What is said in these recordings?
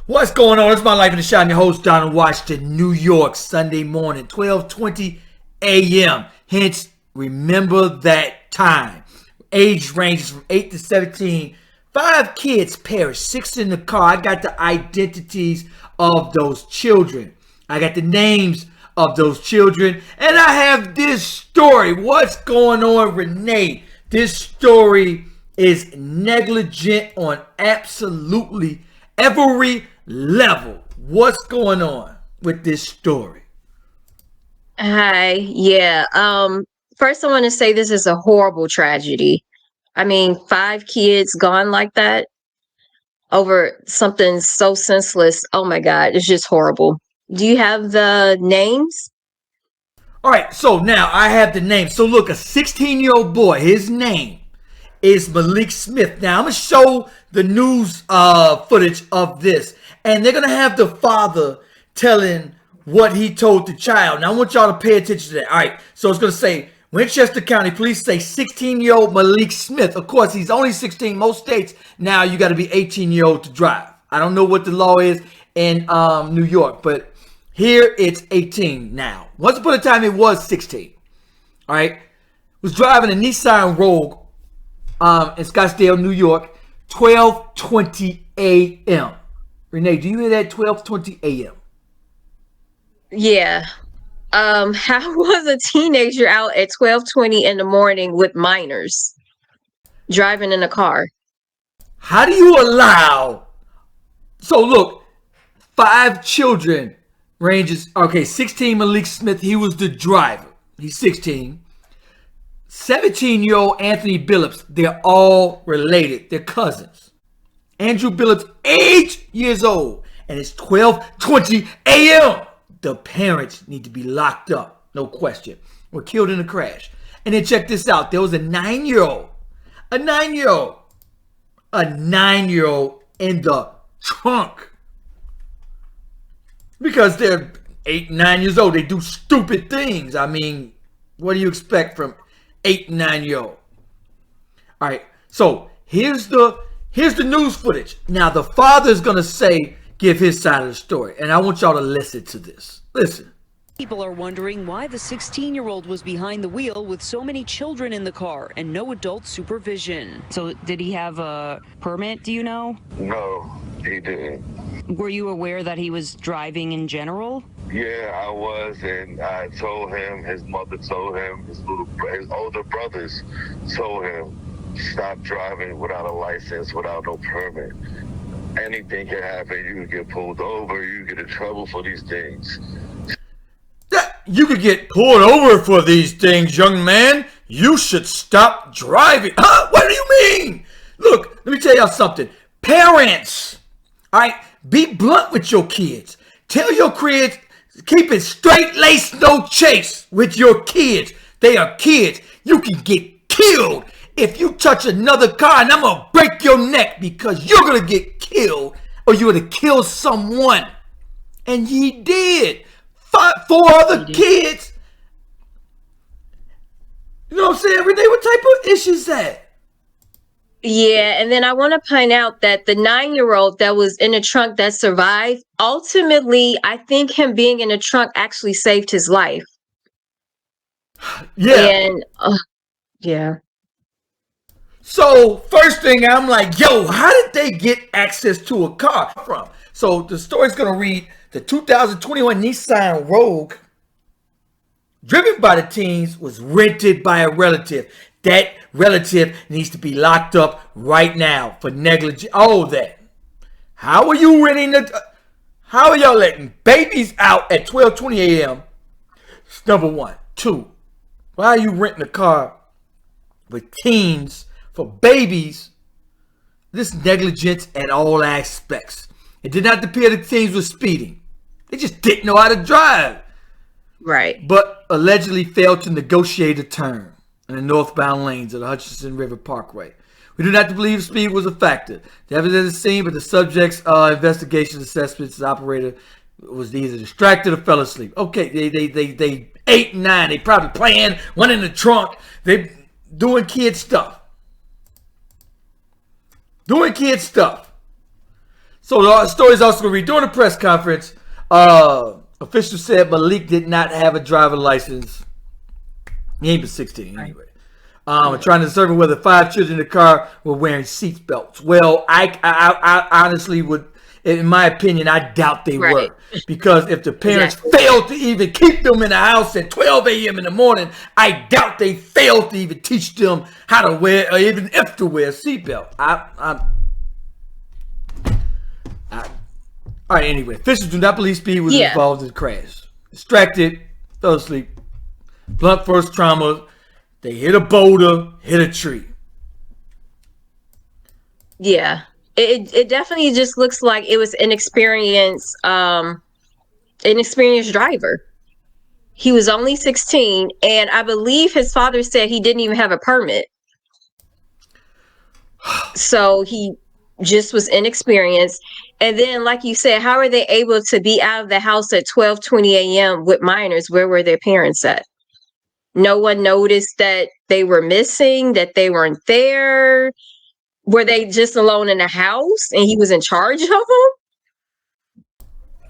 What's going on? It's My Life in the Shot. I'm your host, Donald Washington, New York, Sunday morning, 12:20 a.m. Hence, remember that time. Age ranges from 8 to 17. 5 kids perished, 6 in the car. I got the identities of those children. I got the names of those children. And I have this story. What's going on, Renee? This story is negligent on absolutely every level. What's going on with this story? Hi. Yeah. First I want to say this is a horrible tragedy. I mean, 5 kids gone like that over something so senseless. Oh my God, it's just horrible. Do you have the names? All right, so now I have the name. So look, a 16-year-old boy, his name is Malik Smith. Now I'm going to show the news footage of this. And they're going to have the father telling what he told the child. Now I want y'all to pay attention to that. All right, so it's going to say, Winchester County Police say 16-year-old Malik Smith. Of course, he's only 16. Most states, now you got to be 18-year-old to drive. I don't know what the law is in New York, but here it's 18 now. Once upon a time, it was 16. All right. Was driving a Nissan Rogue in Scarsdale, New York, 12:20 a.m. Renee, do you hear that? 12:20 a.m. Yeah. How was a teenager out at 12:20 in the morning with minors driving in a car? How do you allow? So look, 5 children ranges. Okay, 16 Malik Smith. He was the driver. He's 16. 17-year-old Anthony Billups. They're all related. They're cousins. Andrew Billups, 8 years old, and it's 12:20 a.m. The parents need to be locked up, no question. Were killed in a crash. And then check this out. There was a 9-year-old in the trunk. Because they're 8, 9 years old. They do stupid things. I mean, what do you expect from 8, 9-year-old? All right, so here's the news footage. Now, the father's going to give his side of the story. And I want y'all to listen to this. Listen. People are wondering why the 16-year-old was behind the wheel with so many children in the car and no adult supervision. So did he have a permit, do you know? No, he didn't. Were you aware that he was driving in general? Yeah, I was, and I told him, his mother told him, his older brothers told him, stop driving without a license, without no permit. Anything can happen. You can get pulled over. You can get in trouble for these things. You could get pulled over for these things, young man. You should stop driving. Huh? What do you mean? Look, let me tell y'all something. Parents, all right, be blunt with your kids. Tell your kids, keep it straight lace, no chase with your kids. They are kids. You can get killed if you touch another car, and I'm going to break your neck because you're going to get killed or you're going to kill someone. And he did. 4 other kids. You know what I'm saying, Renee? What type of issue is that? Yeah, and then I want to point out that the 9-year-old that was in the trunk that survived, ultimately, I think him being in the trunk actually saved his life. Yeah. And, yeah. So, first thing, I'm like, yo, how did they get access to a car from? So, the story's going to read, the 2021 Nissan Rogue, driven by the teens, was rented by a relative. That relative needs to be locked up right now for negligence. All that. How are you renting how are y'all letting babies out at 12:20 a.m.? Number one. 2, why are you renting a car with teens for babies? This negligence at all aspects. It did not appear the teens were speeding. They just didn't know how to drive. Right. But allegedly failed to negotiate a turn in the northbound lanes of the Hutchinson River Parkway. We do not believe speed was a factor. The evidence is seen, but the subject's investigation assessments operator was either distracted or fell asleep. Okay, they 8 and 9. They probably playing, one in the trunk. They doing kid stuff. So the story is also going to read during the press conference. Officials said Malik did not have a driver license. He ain't been 16 anyway. Trying to determine whether 5 children in the car were wearing seat belts. Well, I honestly would, in my opinion, I doubt they were. Because if the parents failed to even keep them in the house at 12 a.m. in the morning, I doubt they failed to even teach them how to wear, or even if to wear a seatbelt. All right, anyway. Officials do not believe Speed was involved in the crash. Distracted, fell asleep. Blunt force trauma. They hit a boulder, hit a tree. Yeah. It definitely just looks like it was inexperienced driver. He was only 16, and I believe his father said he didn't even have a permit. So he just was inexperienced. And then, like you said, how are they able to be out of the house at 12:20 a.m. with minors? Where were their parents at? No one noticed that they were missing, that they weren't there. Were they just alone in the house and he was in charge of them?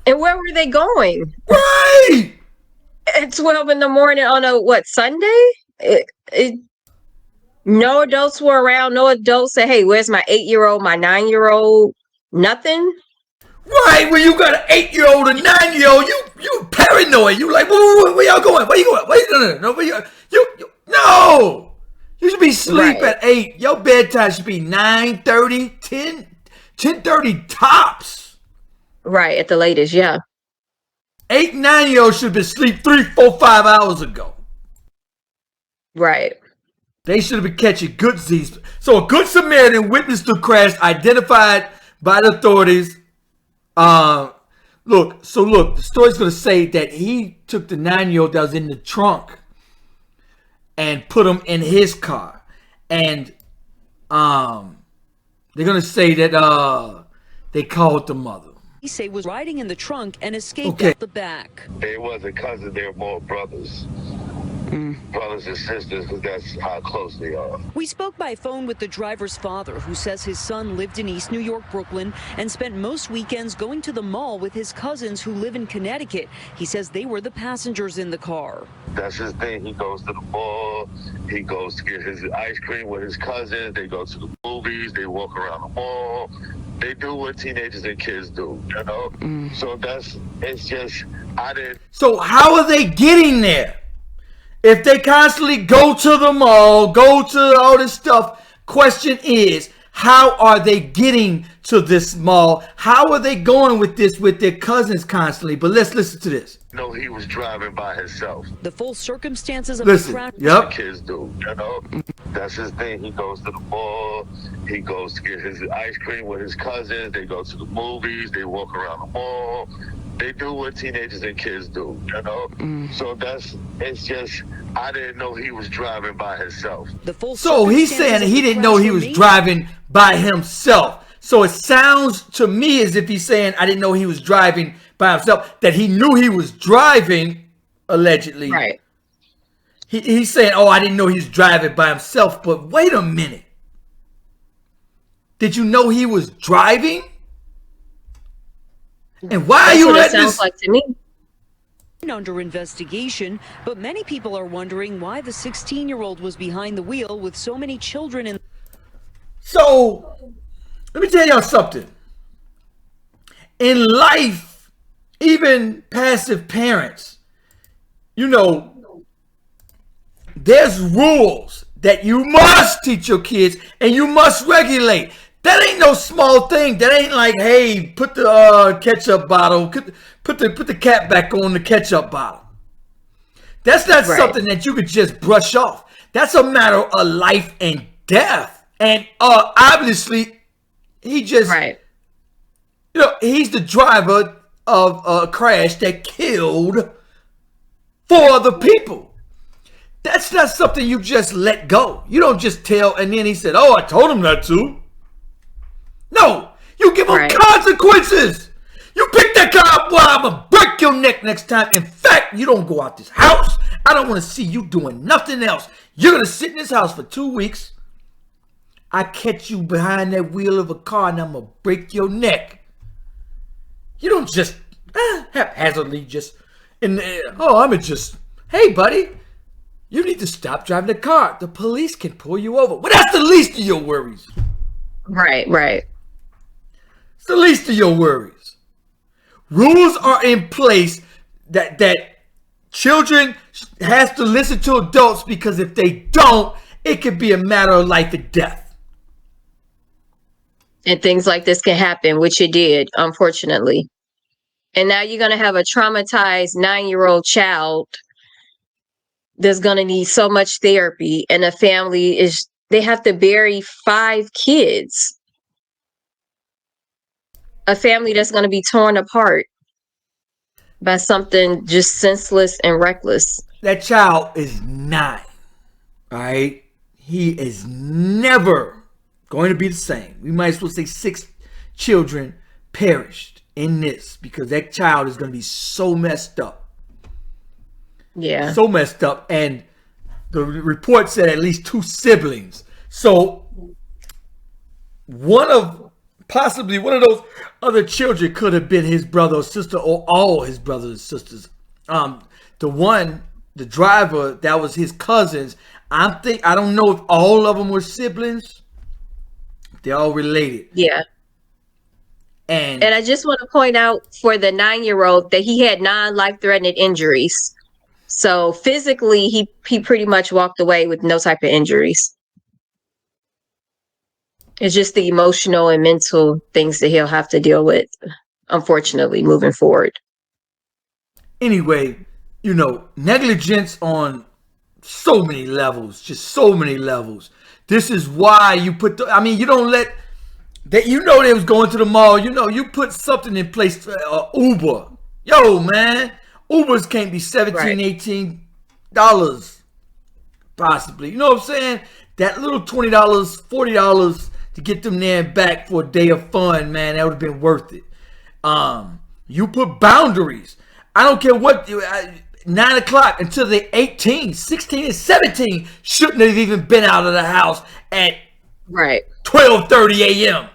And where were they going? Right! At 12 in the morning on a, Sunday? No adults were around. No adults said, hey, where's my 8-year-old, my 9-year-old? Nothing? Right, when you got an 8-year-old and 9-year-old, you paranoid. You like, where y'all going? Where you going? No. You should be asleep at 8. Your bedtime should be 9:30, 10:30 tops. Right, at the latest, yeah. 8, 9-year-olds should have been asleep 3, 4, 5 hours ago. Right. They should have been catching good Z's. So a good Samaritan witnessed the crash, identified by the authorities. Look, the story's going to say that he took the 9-year-old that was in the trunk and put him in his car. And they're going to say that they called the mother. He say was riding in the trunk and escaped out the back. They wasn't cousins, they were more brothers. Brothers and sisters, because that's how close they are. We spoke by phone with the driver's father, who says his son lived in East New York, Brooklyn, and spent most weekends going to the mall with his cousins who live in Connecticut. He says they were the passengers in the car. That's his thing. He goes to the mall. He goes to get his ice cream with his cousins. They go to the movies. They walk around the mall. They do what teenagers and kids do, you know? So it's just, So how are they getting there? If they constantly go to the mall, go to all this stuff, question is, how are they getting to this mall? How are they going with this with their cousins constantly? But let's listen to this. No, he was driving by himself. The full circumstances of the crash. Yep. Kids do, you know? That's his thing. He goes to the mall. He goes to get his ice cream with his cousins. They go to the movies. They walk around the mall. They do what teenagers and kids do, you know? So it's just, I didn't know he was driving by himself. So he's saying he didn't know he was driving by himself. So it sounds to me as if he's saying, I didn't know he was driving by himself, that he knew he was driving, allegedly. Right. He's saying, oh, I didn't know he was driving by himself. But wait a minute. Did you know he was driving? And why are you letting this? Sounds like to me. Under investigation, but many people are wondering why the 16-year-old was behind the wheel with so many children in. So, let me tell y'all something. In life, even passive parents, you know, there's rules that you must teach your kids and you must regulate. That ain't no small thing. That ain't like, hey, put the ketchup bottle, put the cap back on the ketchup bottle. That's not something that you could just brush off. That's a matter of life and death. And obviously, he just, you know, he's the driver of a crash that killed 4 other people. That's not something you just let go. You don't just tell, and then he said, oh, I told him not to. No, you give them consequences. You pick that car up, boy, I'm going to break your neck next time. In fact, you don't go out this house. I don't want to see you doing nothing else. You're going to sit in this house for 2 weeks. I catch you behind that wheel of a car and I'm going to break your neck. You don't just haphazardly just hey buddy, you need to stop driving the car. The police can pull you over. Well, that's the least of your worries. Right. It's the least of your worries. Rules are in place that children has to listen to adults, because if they don't, it could be a matter of life and death. And things like this can happen, which it did, unfortunately. And now you're going to have a traumatized 9-year-old child that's going to need so much therapy, and they have to bury 5 kids. A family that's going to be torn apart by something just senseless and reckless. That child is 9, all right? He is never going to be the same. We might as well say 6 children perished in this, because that child is going to be so messed up. Yeah. So messed up. And the report said at least 2 siblings. So possibly one of those other children could have been his brother or sister, or all his brothers and sisters. The driver, that was his cousins. I don't know if all of them were siblings. They're all related. Yeah. And I just want to point out for the 9-year-old that he had 9 life-threatening injuries. So physically, he pretty much walked away with no type of injuries. It's just the emotional and mental things that he'll have to deal with, unfortunately, moving forward. Anyway, negligence on so many levels, just so many levels. This is why you put you don't let that, they was going to the mall, you put something in place, Uber. Yo, man, Ubers can't be $17, right. $18 possibly. You know what I'm saying? That little $20, $40 to get them there and back for a day of fun, man, that would have been worth it. You put boundaries. I don't care what, 9 o'clock until they're 18, 16, and 17 shouldn't have even been out of the house at 12:30 a.m.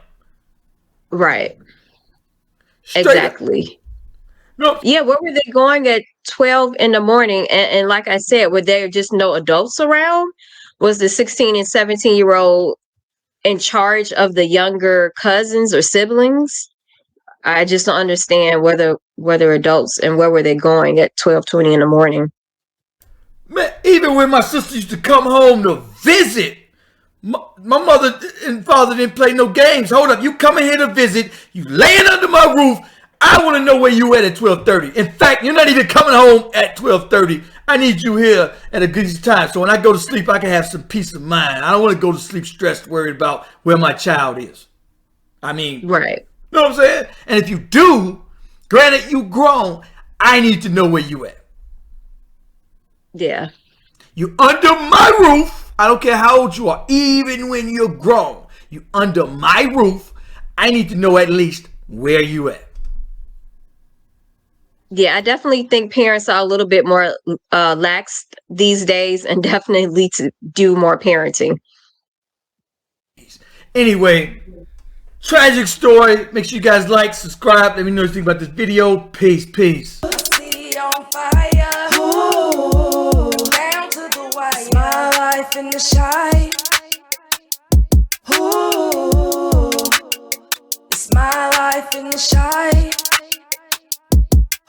Right. Straight exactly. Up. No. Yeah, where were they going at 12 in the morning? And like I said, were there just no adults around? Was the 16 and 17-year-old in charge of the younger cousins or siblings? I just don't understand whether adults, and where were they going at 12:20 in the morning? Man, even when my sister used to come home to visit, my mother and father didn't play no games. Hold up, you coming here to visit, you laying under my roof, I want to know where you at 12:30. In fact, you're not even coming home at 12:30. I need you here at a good time, so when I go to sleep, I can have some peace of mind. I don't want to go to sleep stressed, worried about where my child is. Right. You know what I'm saying? And if you do, granted you grown, I need to know where you at. Yeah. You under my roof. I don't care how old you are, even when you're grown. You under my roof. I need to know at least where you at. Yeah, I definitely think parents are a little bit more lax these days, and definitely need to do more parenting. Anyway, tragic story. Make sure you guys like, subscribe. Let me know what you think about this video. Peace. On fire. Ooh, down to the wire. It's my life in the shy. Ooh, it's my life in the shy.